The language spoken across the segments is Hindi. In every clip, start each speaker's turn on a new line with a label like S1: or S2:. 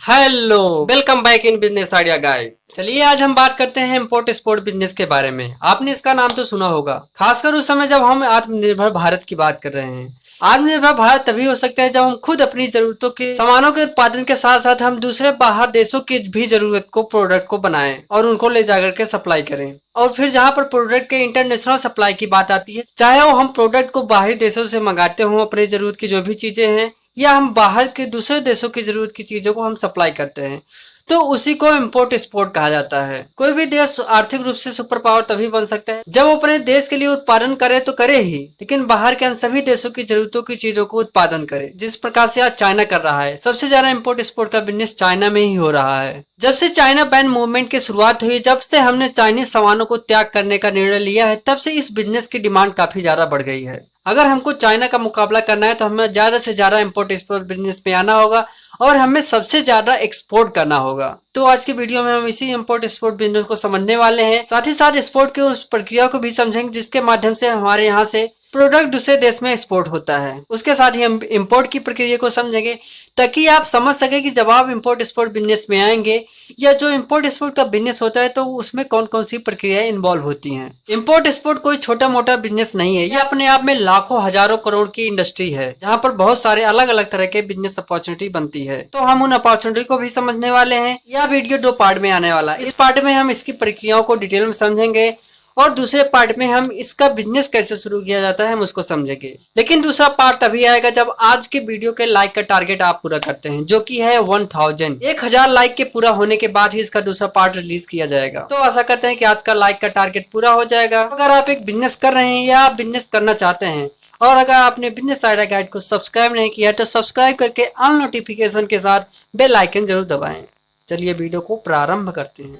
S1: Hello, welcome back in business idea guide. चलिए आज हम बात करते हैं इम्पोर्ट एक्सपोर्ट बिजनेस के बारे में। आपने इसका नाम तो सुना होगा, खासकर उस समय जब हम आत्मनिर्भर भारत की बात कर रहे हैं। आत्मनिर्भर भारत तभी हो सकता है जब हम खुद अपनी जरूरतों के सामानों के उत्पादन के साथ साथ हम दूसरे बाहर देशों की भी जरूरत को प्रोडक्ट को बनाएं और उनको ले जाकर के सप्लाई करें। और फिर जहाँ पर प्रोडक्ट के इंटरनेशनल सप्लाई की बात आती है, चाहे वो हम प्रोडक्ट को बाहरी देशों से मंगाते हों, अपनी जरूरत की जो भी चीजें हैं, या हम बाहर के दूसरे देशों की जरूरत की चीजों को हम सप्लाई करते हैं, तो उसी को इम्पोर्ट एक्सपोर्ट कहा जाता है। कोई भी देश आर्थिक रूप से सुपर पावर तभी बन सकता है जब वो अपने देश के लिए उत्पादन करे तो करे ही, लेकिन बाहर के अन्य सभी देशों की जरूरतों की चीजों को उत्पादन करे, जिस प्रकार से आज चाइना कर रहा है। सबसे ज्यादा इम्पोर्ट एक्सपोर्ट का बिजनेस चाइना में ही हो रहा है। जब से चाइना बैन मूवमेंट की शुरुआत हुई, जब से हमने चाइनीज सामानों को त्याग करने का निर्णय लिया है, तब से इस बिजनेस की डिमांड काफी ज्यादा बढ़ गई है। अगर हमको चाइना का मुकाबला करना है तो हमें ज्यादा से ज्यादा इम्पोर्ट एक्सपोर्ट बिजनेस में आना होगा और हमें सबसे ज्यादा एक्सपोर्ट करना होगा। तो आज के वीडियो में हम इसी इम्पोर्ट एक्सपोर्ट बिजनेस को समझने वाले हैं, साथ ही साथ एक्सपोर्ट की उस प्रक्रिया को भी समझेंगे जिसके माध्यम से हमारे यहाँ से प्रोडक्ट दूसरे देश में एक्सपोर्ट होता है। उसके साथ ही हम इंपोर्ट की प्रक्रिया को समझेंगे ताकि आप समझ सके कि जब आप इंपोर्ट एक्सपोर्ट बिजनेस में आएंगे या जो इंपोर्ट एक्सपोर्ट का बिजनेस होता है तो उसमें कौन कौन सी प्रक्रियाएं इन्वॉल्व होती हैं। इंपोर्ट एक्सपोर्ट कोई छोटा मोटा बिजनेस नहीं है, यह अपने आप में लाखों हजारों करोड़ की इंडस्ट्री है जहाँ पर बहुत सारे अलग अलग तरह के बिजनेस अपॉर्चुनिटी बनती है। तो हम उन अपॉर्चुनिटी को भी समझने वाले हैं। यह वीडियो 2 पार्ट में आने वाला है। इस पार्ट में हम इसकी प्रक्रियाओं को डिटेल में समझेंगे और दूसरे पार्ट में हम इसका बिजनेस कैसे शुरू किया जाता है हम उसको समझेंगे। लेकिन दूसरा पार्ट तभी आएगा जब आज के वीडियो के लाइक का टारगेट आप पूरा करते हैं, जो कि है 1000 लाइक के पूरा होने के बाद ही इसका दूसरा पार्ट रिलीज किया जाएगा। तो आशा करते हैं कि आज का लाइक का टारगेट पूरा हो जाएगा। अगर आप एक बिजनेस कर रहे हैं या आप बिजनेस करना चाहते हैं और अगर आपने बिजनेस आइडिया गाइड को सब्सक्राइब नहीं किया तो सब्सक्राइब करके ऑल नोटिफिकेशन के साथ बेल आइकन जरूर दबाएं। चलिए वीडियो को प्रारंभ करते हैं।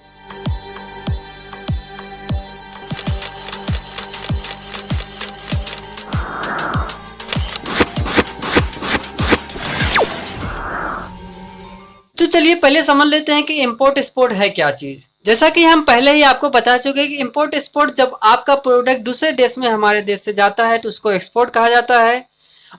S1: तो चलिए पहले समझ लेते हैं कि इंपोर्ट एक्सपोर्ट है क्या चीज। जैसा कि हम पहले ही आपको बता चुके हैं कि इंपोर्ट एक्सपोर्ट जब आपका प्रोडक्ट दूसरे देश में हमारे देश से जाता है तो उसको एक्सपोर्ट कहा जाता है,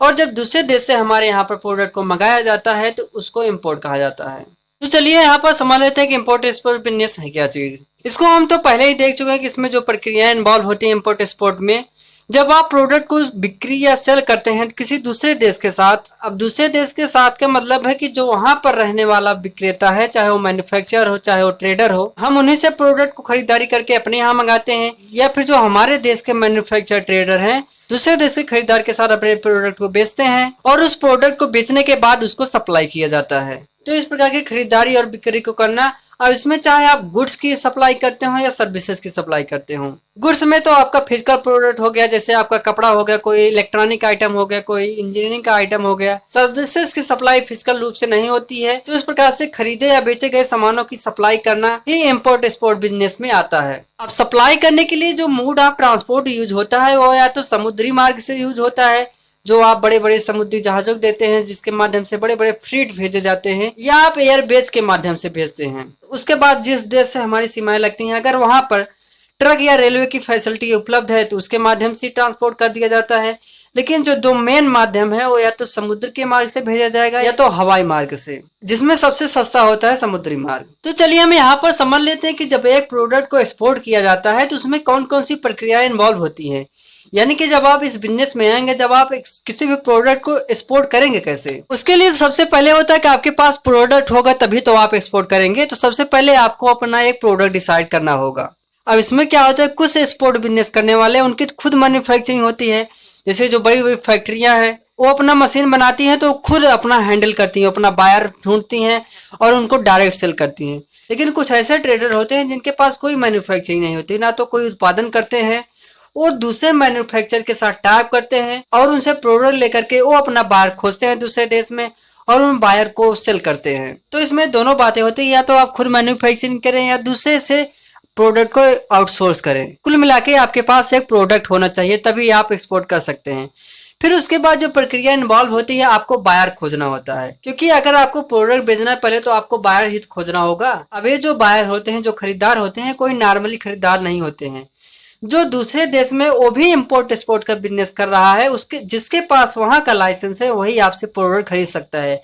S1: और जब दूसरे देश से हमारे यहाँ पर प्रोडक्ट को मंगाया जाता है तो उसको इंपोर्ट कहा जाता है। तो चलिए यहाँ पर समझ लेते हैं कि इंपोर्ट एक्सपोर्ट बिजनेस है क्या चीज। इसको हम तो पहले ही देख चुके हैं कि इसमें जो प्रक्रियाएं इन्वॉल्व होती है इंपोर्ट एक्सपोर्ट में, जब आप प्रोडक्ट को बिक्री या सेल करते हैं किसी दूसरे देश के साथ। अब दूसरे देश के साथ का मतलब है कि जो वहां पर रहने वाला विक्रेता है, चाहे वो मैन्युफैक्चरर हो चाहे वो ट्रेडर हो, हम उन्हीं से प्रोडक्ट को खरीदारी करके अपने यहाँ मंगाते हैं, या फिर जो हमारे देश के मैन्युफैक्चरर ट्रेडर हैं दूसरे देश के खरीदार के साथ अपने प्रोडक्ट को बेचते हैं और उस प्रोडक्ट को बेचने के बाद उसको सप्लाई किया जाता है। तो इस प्रकार की खरीदारी और बिक्री को करना। अब इसमें चाहे आप गुड्स की सप्लाई करते हो या सर्विसेज की सप्लाई करते हो। गुड्स में तो आपका फिजिकल प्रोडक्ट हो गया, जैसे आपका कपड़ा हो गया, कोई इलेक्ट्रॉनिक आइटम हो गया, कोई इंजीनियरिंग का आइटम हो गया। सर्विसेज की सप्लाई फिजिकल रूप से नहीं होती है। तो इस प्रकार से खरीदे या बेचे गए सामानों की सप्लाई करना ही इम्पोर्ट एक्सपोर्ट बिजनेस में आता है। अब सप्लाई करने के लिए जो मोड ऑफ ट्रांसपोर्ट यूज होता है वो या तो समुद्री मार्ग से यूज होता है, जो आप बड़े बड़े समुद्री जहाजों को देते हैं जिसके माध्यम से बड़े बड़े फ्रीट भेजे जाते हैं, या आप एयरबेस के माध्यम से भेजते हैं। उसके बाद जिस देश से हमारी सीमाएं लगती हैं, अगर वहां पर ट्रक या रेलवे की फैसिलिटी उपलब्ध है तो उसके माध्यम से ट्रांसपोर्ट कर दिया जाता है। लेकिन जो 2 मेन माध्यम है वो या तो समुद्र के मार्ग से भेजा जाएगा या तो हवाई मार्ग से, जिसमें सबसे सस्ता होता है समुद्री मार्ग। तो चलिए हम यहाँ पर समझ लेते हैं कि जब एक प्रोडक्ट को एक्सपोर्ट किया जाता है तो उसमें कौन कौन सी प्रक्रियाएं इन्वॉल्व होती हैं। यानी कि जब आप इस बिजनेस में आएंगे, जब आप किसी भी प्रोडक्ट को एक्सपोर्ट करेंगे कैसे, उसके लिए सबसे पहले होता है कि आपके पास प्रोडक्ट होगा तभी तो आप एक्सपोर्ट करेंगे। तो सबसे पहले आपको अपना एक प्रोडक्ट डिसाइड करना होगा। अब इसमें क्या होता है, कुछ एक्सपोर्ट बिजनेस करने वाले उनकी खुद मैन्युफैक्चरिंग होती है। जैसे जो बड़ी बड़ी फैक्ट्रियां हैं वो अपना मशीन बनाती हैं तो खुद अपना हैंडल करती हैं, अपना बायर ढूंढती हैं और उनको डायरेक्ट सेल करती हैं। लेकिन कुछ ऐसे ट्रेडर होते हैं जिनके पास कोई मैन्युफैक्चरिंग नहीं होती, ना तो कोई उत्पादन करते हैं, वो दूसरे मैन्युफैक्चर के साथ टाइप करते हैं और उनसे प्रोडक्ट लेकर के वो अपना बायर खोजते हैं दूसरे देश में और उन बायर को सेल करते हैं। तो इसमें दोनों बातें होती है, या तो आप खुद मैन्युफैक्चरिंग करें या दूसरे से प्रोडक्ट को आउटसोर्स करें। कुल मिला के आपके पास एक प्रोडक्ट होना चाहिए तभी आप एक्सपोर्ट कर सकते हैं। फिर उसके बाद जो प्रक्रिया इन्वॉल्व होती है, आपको बायर खोजना होता है, क्योंकि अगर आपको प्रोडक्ट बेचना है पहले तो आपको बायर ही खोजना होगा। अब ये जो बायर होते हैं, जो खरीदार होते हैं, कोई नॉर्मली खरीदार नहीं होते हैं। जो दूसरे देश में वो भी इंपोर्ट एक्सपोर्ट का बिजनेस कर रहा है, उसके जिसके पास वहां का लाइसेंस है वही आपसे प्रोडक्ट खरीद सकता है।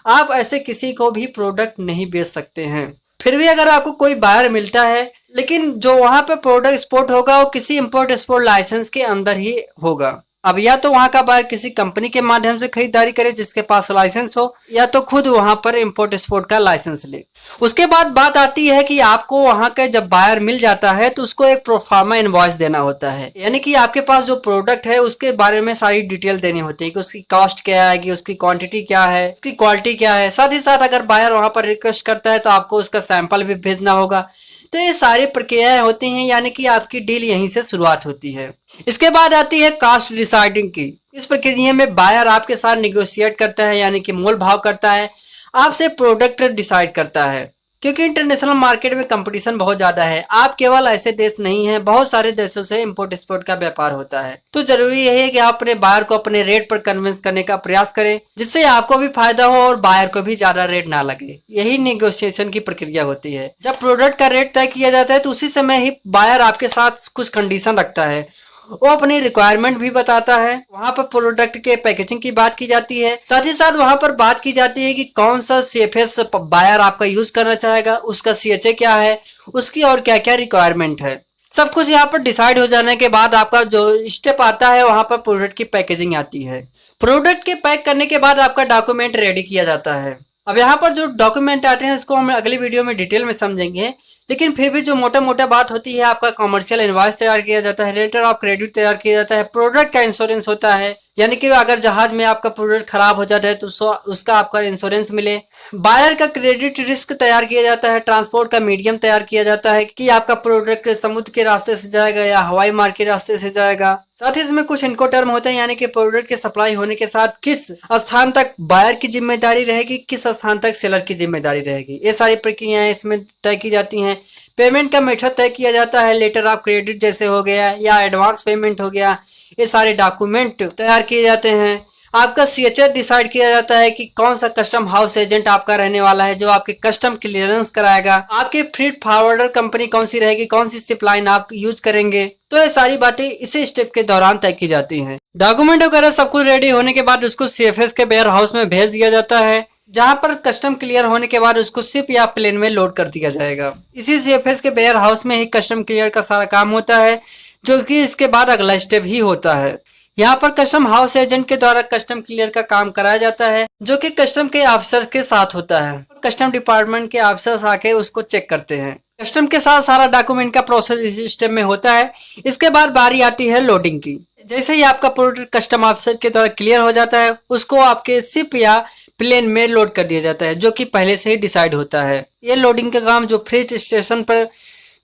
S1: आप ऐसे किसी को भी प्रोडक्ट नहीं बेच सकते हैं। फिर भी अगर आपको कोई बायर मिलता है, लेकिन जो वहां पर प्रोडक्ट एक्सपोर्ट होगा वो किसी इंपोर्ट एक्सपोर्ट लाइसेंस के अंदर ही होगा। अब या तो वहां का बायर किसी कंपनी के माध्यम से खरीदारी करे जिसके पास लाइसेंस हो, या तो खुद वहां पर इंपोर्ट एक्सपोर्ट का लाइसेंस ले। उसके बाद बात आती है कि आपको वहां का जब बायर मिल जाता है तो उसको एक प्रोफार्मा इनवॉइस देना होता है, यानी कि आपके पास जो प्रोडक्ट है उसके बारे में सारी डिटेल देनी होती है कि उसकी कॉस्ट क्या आएगी, उसकी क्वांटिटी क्या है, उसकी क्वालिटी क्या है। साथ ही साथ अगर बायर वहां पर रिक्वेस्ट करता है तो आपको उसका सैंपल भी भेजना होगा। तो ये सारी प्रक्रियाएं होती हैं, यानी कि आपकी डील यहीं से शुरुआत होती है। इसके बाद आती है कास्ट डिसाइडिंग की। इस प्रक्रिया में बायर आपके साथ निगोशिएट करता है, यानी कि मोल भाव करता है, आपसे प्रोडक्ट डिसाइड करता है। क्योंकि इंटरनेशनल मार्केट में कंपटीशन बहुत ज्यादा है, आप केवल ऐसे देश नहीं हैं, बहुत सारे देशों से इंपोर्ट एक्सपोर्ट का व्यापार होता है। तो जरूरी यही है कि आप अपने बायर को अपने रेट पर कन्विंस करने का प्रयास करें, जिससे आपको भी फायदा हो और बायर को भी ज्यादा रेट ना लगे। यही नेगोशिएशन की प्रक्रिया होती है। जब प्रोडक्ट का रेट तय किया जाता है तो उसी समय ही बायर आपके साथ कुछ कंडीशन रखता है, वो अपनी रिक्वायरमेंट भी बताता है। वहां पर प्रोडक्ट के पैकेजिंग की बात की जाती है, साथ ही साथ वहां पर बात की जाती है कि कौन सा सीएफएस बायर आपका यूज करना चाहेगा, उसका सीएचए क्या है, उसकी और क्या क्या रिक्वायरमेंट है। सब कुछ यहाँ पर डिसाइड हो जाने के बाद आपका जो स्टेप आता है वहां पर प्रोडक्ट की पैकेजिंग आती है। प्रोडक्ट के पैक करने के बाद आपका डॉक्यूमेंट रेडी किया जाता है। अब यहाँ पर जो डॉक्यूमेंट आते हैं इसको हम अगली वीडियो में डिटेल में समझेंगे, लेकिन फिर भी जो मोटा मोटा बात होती है, आपका कमर्शियल इनवॉइस तैयार किया जाता है, लेटर ऑफ क्रेडिट तैयार किया जाता है, प्रोडक्ट का इंश्योरेंस होता है, यानी कि अगर जहाज में आपका प्रोडक्ट खराब हो जाता है तो उसका आपका इंश्योरेंस मिले। बायर का क्रेडिट रिस्क तैयार किया जाता है, ट्रांसपोर्ट का मीडियम तैयार किया जाता है कि आपका प्रोडक्ट समुद्र के रास्ते से जाएगा या हवाई मार्ग के रास्ते से जाएगा। साथ ही इसमें कुछ इनको टर्म होते हैं, यानी कि प्रोडक्ट के सप्लाई होने के साथ किस स्थान तक बायर की जिम्मेदारी रहेगी, किस स्थान तक सेलर की जिम्मेदारी रहेगी। ये सारी प्रक्रियाएं इसमें तय की जाती हैं। पेमेंट का मेथड तय किया जाता है, लेटर ऑफ क्रेडिट जैसे हो गया या एडवांस पेमेंट हो गया, ये सारे डॉक्यूमेंट तैयार किए जाते हैं। आपका सीएचए डिसाइड किया जाता है कि कौन सा कस्टम हाउस एजेंट आपका रहने वाला है जो आपके कस्टम क्लियरेंस कराएगा। आपकी फ्रीट फॉरवर्डर कंपनी कौन सी रहेगी, कौन सी शिपलाइन आप यूज करेंगे। तो ये सारी बातें इसी स्टेप के दौरान तय की जाती हैं। डॉक्यूमेंट वगैरह सब कुछ रेडी होने के बाद उसको सीएफएस के वेयर हाउस में भेज दिया जाता है, जहां पर कस्टम क्लियर होने के बाद उसको शिप या प्लेन में लोड कर दिया जाएगा। इसी सीएफएस के वेयर हाउस में ही कस्टम क्लियर का सारा काम होता है, जो कि इसके बाद अगला स्टेप ही होता है। यहाँ पर कस्टम हाउस एजेंट के द्वारा कस्टम क्लियर का काम कराया जाता है, जो कि कस्टम के ऑफिसर के साथ होता है। कस्टम डिपार्टमेंट के ऑफिसर्स आके उसको चेक करते हैं। कस्टम के साथ सारा डॉक्यूमेंट का प्रोसेस इसी स्टेप में होता है। इसके बाद बारी आती है लोडिंग की। जैसे ही आपका प्रोडक्ट कस्टम ऑफिसर के द्वारा क्लियर हो जाता है, उसको आपके शिप या प्लेन में लोड कर दिया जाता है, जो कि पहले से ही डिसाइड होता है। ये लोडिंग का काम जो फ्रेट स्टेशन पर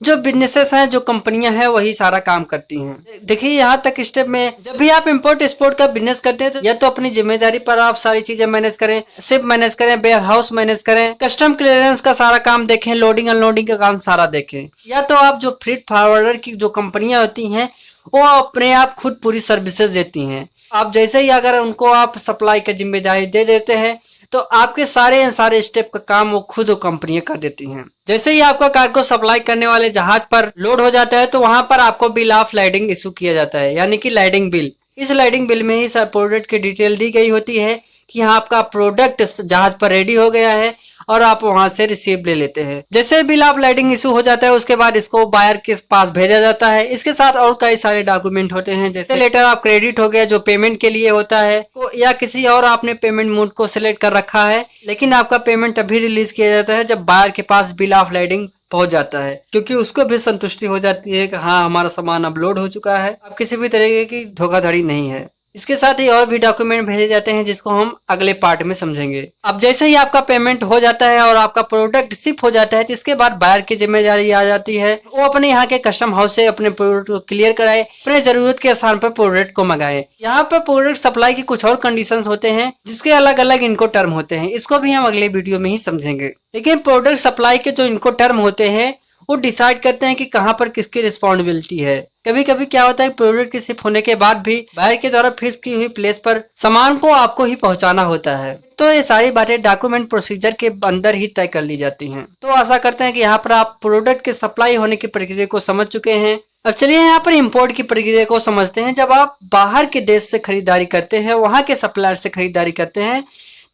S1: जो बिजनेसेस हैं, जो कंपनियां हैं, वही सारा काम करती हैं। देखिए यहाँ तक स्टेप में जब भी आप इंपोर्ट एक्सपोर्ट का बिजनेस करते हैं तो या तो अपनी जिम्मेदारी पर आप सारी चीजें मैनेज करें, शिप मैनेज करें, वेयर हाउस मैनेज करें, कस्टम क्लियरेंस का सारा काम देखें, लोडिंग अनलोडिंग का काम सारा देखें, या तो आप जो फ्रीट फॉरवर्डर की जो कंपनियां होती हैं वो अपने आप खुद पूरी सर्विसेज देती हैं। आप जैसे ही अगर उनको आप सप्लाई की जिम्मेदारी दे देते हैं तो आपके सारे स्टेप का काम वो खुद कंपनियां कर देती हैं। जैसे ही आपका कार्गो सप्लाई करने वाले जहाज पर लोड हो जाता है तो वहां पर आपको बिल ऑफ लाइडिंग इशू किया जाता है, यानी कि लाइडिंग बिल। इस लाइडिंग बिल में ही सर प्रोडक्ट की डिटेल दी गई होती है कि हाँ आपका प्रोडक्ट जहाज पर रेडी हो गया है और आप वहां से रिसीव ले लेते हैं। जैसे बिल ऑफ लाइडिंग इशू हो जाता है उसके बाद इसको बायर के पास भेजा जाता है। इसके साथ और कई सारे डॉक्यूमेंट होते हैं, जैसे लेटर ऑफ क्रेडिट हो गया जो पेमेंट के लिए होता है, या किसी और आपने पेमेंट मोड को सिलेक्ट कर रखा है लेकिन आपका पेमेंट तभी रिलीज किया जाता है जब बायर के पास बिल ऑफ लाइडिंग पहुंच जाता है, क्योंकि उसको भी संतुष्टि हो जाती है कि हाँ हमारा सामान अब लोड हो चुका है, अब किसी भी तरीके की धोखाधड़ी नहीं है। इसके साथ ही और भी डॉक्यूमेंट भेजे जाते हैं जिसको हम अगले पार्ट में समझेंगे। अब जैसे ही आपका पेमेंट हो जाता है और आपका प्रोडक्ट शिप हो जाता है तो इसके बाद बायर की जिम्मेदारी आ जाती है, वो अपने यहाँ के कस्टम हाउस से अपने प्रोडक्ट को क्लियर कराए, अपने जरूरत के स्थान पर प्रोडक्ट को मंगाए। यहाँ पर प्रोडक्ट सप्लाई की कुछ और कंडीशंस होते हैं जिसके अलग अलग इनको टर्म होते हैं, इसको भी हम अगले वीडियो में ही समझेंगे। लेकिन प्रोडक्ट सप्लाई के जो इनको टर्म होते हैं वो डिसाइड करते हैं कि कहां पर किसकी रिस्पॉन्सिबिलिटी है। कभी कभी क्या होता है प्रोडक्ट की शिप होने के बाद भी बायर के द्वारा फिक्स की हुई प्लेस पर सामान को आपको ही पहुंचाना होता है। तो ये सारी बातें डॉक्यूमेंट प्रोसीजर के अंदर ही तय कर ली जाती हैं। तो आशा करते हैं कि यहाँ पर आप प्रोडक्ट के सप्लाई होने की प्रक्रिया को समझ चुके हैं। अब चलिए यहाँ पर इंपोर्ट की प्रक्रिया को समझते हैं। जब आप बाहर के देश से खरीदारी करते हैं, वहां के सप्लायर से खरीदारी करते हैं,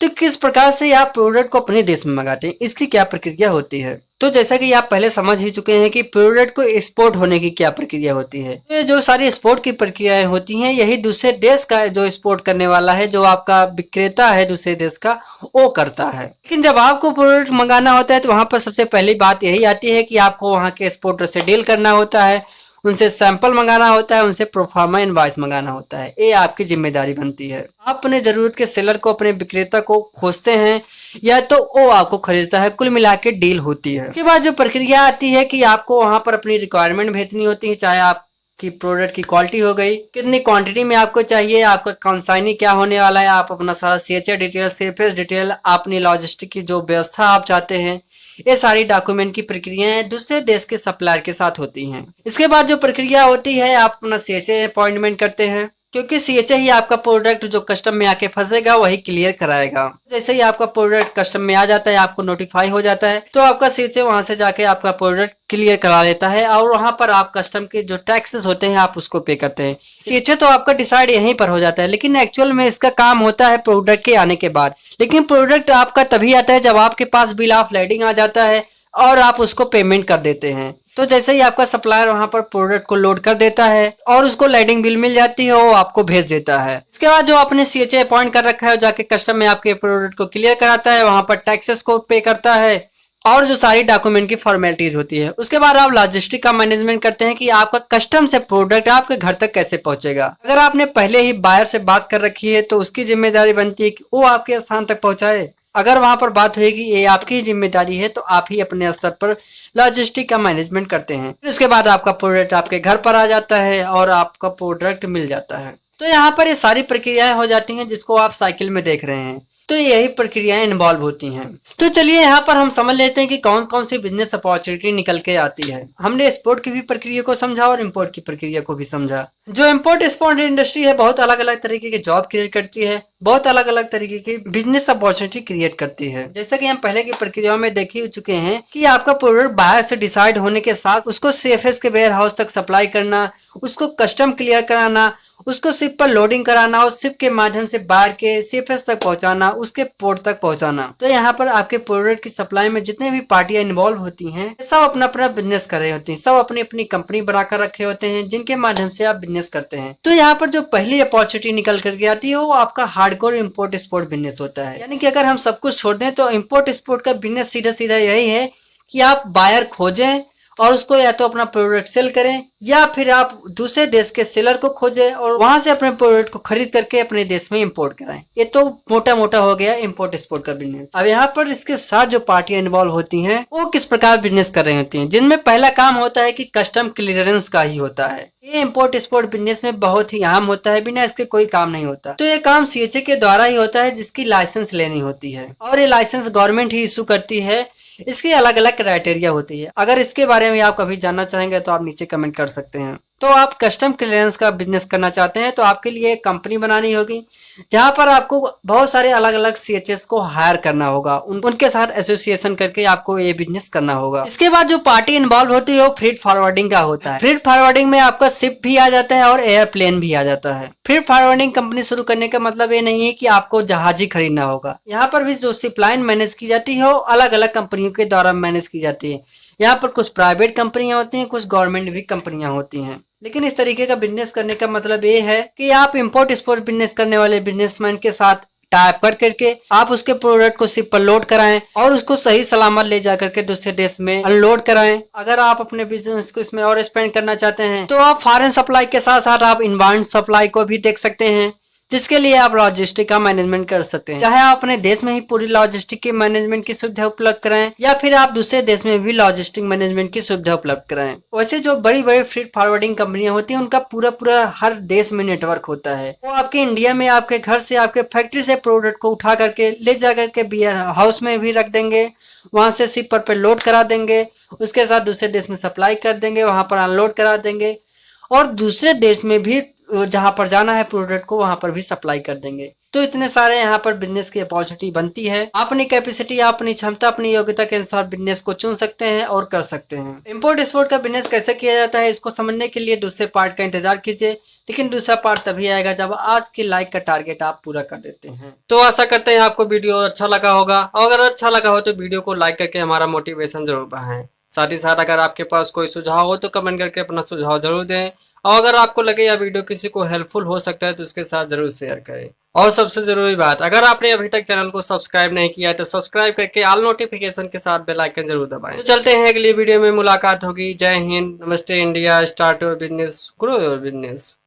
S1: तो किस प्रकार से आप प्रोडक्ट को अपने देश में मंगाते हैं, इसकी क्या प्रक्रिया होती है। तो जैसा कि आप पहले समझ ही चुके हैं कि प्रोडक्ट को एक्सपोर्ट होने की क्या प्रक्रिया होती है। ये जो सारी एक्सपोर्ट की प्रक्रियाएं होती हैं, यही दूसरे देश का जो एक्सपोर्ट करने वाला है, जो आपका विक्रेता है दूसरे देश का, वो करता है। लेकिन जब आपको प्रोडक्ट मंगाना होता है तो वहां पर सबसे पहली बात यही आती है कि आपको वहां के एक्सपोर्टर से डील करना होता है, उनसे सैंपल मंगाना होता है, उनसे प्रोफार्मा इनवॉइस मंगाना होता है। ये आपकी जिम्मेदारी बनती है। आप अपने जरूरत के सेलर को, अपने विक्रेता को खोजते हैं या तो वो आपको खरीदता है, कुल मिला के डील होती है। उसके बाद जो प्रक्रिया आती है कि आपको वहां पर अपनी रिक्वायरमेंट भेजनी होती है, चाहे आप कि प्रोडक्ट की क्वालिटी हो गई, कितनी क्वांटिटी में आपको चाहिए, आपका कंसाइनी क्या होने वाला है, आप अपना सारा सीएचए डिटेल, सीएफएस डिटेल, अपनी लॉजिस्टिक की जो व्यवस्था आप चाहते हैं, ये सारी डॉक्यूमेंट की प्रक्रियाएं दूसरे देश के सप्लायर के साथ होती हैं। इसके बाद जो प्रक्रिया होती है, आप अपना सीएचए अपॉइंटमेंट करते हैं, क्योंकि सीएचए ही आपका प्रोडक्ट जो कस्टम में आके फंसेगा वही क्लियर कराएगा। जैसे ही आपका प्रोडक्ट कस्टम में आ जाता है, आपको नोटिफाई हो जाता है, तो आपका सीएचए वहां से जाके आपका प्रोडक्ट क्लियर करा लेता है और वहां पर आप कस्टम के जो टैक्सेस होते हैं आप उसको पे करते हैं। सीएचए तो आपका डिसाइड यहीं पर हो जाता है, लेकिन एक्चुअल में इसका काम होता है प्रोडक्ट के आने के बाद। लेकिन प्रोडक्ट आपका तभी आता है जब आपके पास बिल ऑफ लैंडिंग आ जाता है और आप उसको पेमेंट कर देते हैं। तो जैसे ही आपका सप्लायर वहां पर प्रोडक्ट को लोड कर देता है और उसको लैंडिंग बिल मिल जाती है, वो आपको भेज देता है। इसके बाद जो आपने सीएचए अपॉइंट कर रखा है, जाके कस्टम में आपके प्रोडक्ट को क्लियर कराता है, वहां पर टैक्सेस को पे करता है और जो सारी डॉक्यूमेंट की फॉर्मेलिटीज होती है। उसके बाद आप लॉजिस्टिक का मैनेजमेंट करते हैं कि आपका कस्टम से प्रोडक्ट आपके घर तक कैसे पहुंचेगा। अगर आपने पहले ही बायर से बात कर रखी है तो उसकी जिम्मेदारी बनती है कि वो आपके स्थान तक पहुंचाए। अगर वहां पर बात होगी ये आपकी जिम्मेदारी है तो आप ही अपने स्तर पर लॉजिस्टिक का मैनेजमेंट करते हैं। फिर उसके बाद आपका प्रोडक्ट आपके घर पर आ जाता है और आपका प्रोडक्ट मिल जाता है। तो यहाँ पर ये सारी प्रक्रियाएं हो जाती हैं जिसको आप साइकिल में देख रहे हैं। तो यही प्रक्रियाएं इन्वॉल्व होती हैं। तो चलिए यहाँ पर हम समझ लेते हैं कि कौन कौन सी बिजनेस अपॉर्चुनिटी निकल के आती है। हमने एक्सपोर्ट की भी प्रक्रिया को समझा और इम्पोर्ट की प्रक्रिया को भी समझा। जो इम्पोर्ट एक्सपोर्ट इंडस्ट्री है बहुत अलग अलग तरीके की जॉब क्रिएट करती है, बहुत अलग अलग तरीके की बिजनेस अपॉर्चुनिटी क्रिएट करती है। जैसा कि हम पहले की प्रक्रिया में देख ही चुके हैं कि आपका प्रोडक्ट बाहर से डिसाइड होने के साथ उसको सीएफएस के वेयर हाउस तक सप्लाई करना, उसको कस्टम क्लियर कराना, उसको शिप पर लोडिंग कराना और शिप के माध्यम से बाहर के सीएफएस तक पहुंचाना, उसके पोर्ट तक पहुंचाना। तो यहाँ पर आपके प्रोडक्ट की सप्लाई में जितने भी पार्टियां इन्वॉल्व होती हैं, सब अपना अपना बिजनेस कर रहे होती हैं, सब अपनी अपनी कंपनी बनाकर रखे होते हैं जिनके माध्यम से आप बिजनेस करते हैं। तो यहाँ पर जो पहली अपॉर्चुनिटी निकल करके आती है वो आपका हार्डकोर इंपोर्ट एक्सपोर्ट बिजनेस होता है। यानी कि अगर हम सब कुछ छोड़ दें तो इंपोर्ट एक्सपोर्ट का बिजनेस सीधा सीधा यही है कि आप बायर खोजें और उसको या तो अपना प्रोडक्ट सेल करें या फिर आप दूसरे देश के सेलर को खोजें और वहां से अपने प्रोडक्ट को खरीद करके अपने देश में इंपोर्ट कराएं। ये तो मोटा मोटा हो गया इंपोर्ट एक्सपोर्ट का बिजनेस। अब यहाँ पर इसके साथ जो पार्टियां इन्वॉल्व होती हैं वो किस प्रकार बिजनेस कर रही होती हैं, जिनमें पहला काम होता है कि कस्टम क्लियरेंस का ही होता है। ये इंपोर्ट एक्सपोर्ट बिजनेस में बहुत ही अहम होता है, बिना इसके कोई काम नहीं होता। तो ये काम सीएचए के द्वारा ही होता है जिसकी लाइसेंस लेनी होती है और ये लाइसेंस गवर्नमेंट ही इशू करती है। इसकी अलग अलग क्राइटेरिया होती है। अगर इसके बारे में आप कभी जानना चाहेंगे तो आप नीचे कमेंट कर सकते हैं। तो आप कस्टम क्लियरेंस का बिजनेस करना चाहते हैं तो आपके लिए एक कंपनी बनानी होगी जहां पर आपको बहुत सारे अलग अलग सीएचएस को हायर करना होगा, उनके साथ एसोसिएशन करके आपको ये बिजनेस करना होगा। इसके बाद जो पार्टी इन्वॉल्व होती है वो फ्रीट फॉरवर्डिंग का होता है। फ्रीट फॉरवर्डिंग में आपका शिप भी आ जाता है और एयरप्लेन भी आ जाता है। फ्रीट फॉरवर्डिंग कंपनी शुरू करने का मतलब ये नहीं है कि आपको जहाज ही खरीदना होगा। यहाँ पर भी जो शिप लाइन मैनेज की जाती है वो अलग अलग कंपनियों के द्वारा मैनेज की जाती है। यहाँ पर कुछ प्राइवेट कंपनियां होती हैं, कुछ गवर्नमेंट भी कंपनियां होती हैं। लेकिन इस तरीके का बिजनेस करने का मतलब ये है कि आप इंपोर्ट एक्सपोर्ट बिजनेस करने वाले बिजनेसमैन के साथ टाइप कर करके आप उसके प्रोडक्ट को शिप पर लोड कराएं और उसको सही सलामत ले जा करके दूसरे देश में अनलोड कराएं। अगर आप अपने बिजनेस को इसमें और एक्सपेंड करना चाहते हैं तो आप फॉरेन सप्लाई के साथ साथ आप इनबाउंड सप्लाई को भी देख सकते हैं, जिसके लिए आप लॉजिस्टिक का मैनेजमेंट कर सकते हैं। चाहे आप अपने देश में ही पूरी लॉजिस्टिक के मैनेजमेंट की सुविधा उपलब्ध कराएं या फिर आप दूसरे देश में भी लॉजिस्टिक मैनेजमेंट की सुविधा उपलब्ध कराएं। वैसे जो बड़ी बड़ी फ्रीट फॉरवर्डिंग कंपनियां होती हैं उनका पूरा हर देश में नेटवर्क होता है। वो आपके इंडिया में आपके घर से आपके फैक्ट्री से प्रोडक्ट को उठा करके ले जा करके बियर हाउस में भी रख देंगे, वहां से शिपर पे लोड करा देंगे, उसके साथ दूसरे देश में सप्लाई कर देंगे, वहां पर अनलोड करा देंगे और दूसरे देश में भी जहां पर जाना है प्रोडक्ट को वहां पर भी सप्लाई कर देंगे। तो इतने सारे यहाँ पर बिजनेस की अपॉर्चुनिटी बनती है। आप अपनी कैपेसिटी, आप अपनी क्षमता, अपनी योग्यता के अनुसार बिजनेस को चुन सकते हैं और कर सकते हैं। इंपोर्ट एक्सपोर्ट का बिजनेस कैसे किया जाता है, इसको समझने के लिए दूसरे पार्ट का इंतजार कीजिए, लेकिन दूसरा पार्ट तभी आएगा जब आज की लाइक का टारगेट आप पूरा कर देते हैं। तो आशा करते हैं आपको वीडियो अच्छा लगा होगा, और अगर अच्छा लगा हो तो वीडियो को लाइक करके हमारा मोटिवेशन जरूर बढ़ाएं। साथ ही साथ अगर आपके पास कोई सुझाव हो तो कमेंट करके अपना सुझाव जरूर दें, और अगर आपको लगे यह वीडियो किसी को हेल्पफुल हो सकता है तो उसके साथ जरूर शेयर करें। और सबसे जरूरी बात, अगर आपने अभी तक चैनल को सब्सक्राइब नहीं किया है तो सब्सक्राइब करके ऑल नोटिफिकेशन के साथ बेल आइकन जरूर दबाएं। तो चलते हैं, अगली वीडियो में मुलाकात होगी। जय हिंद, नमस्ते India, start your business, grow your business.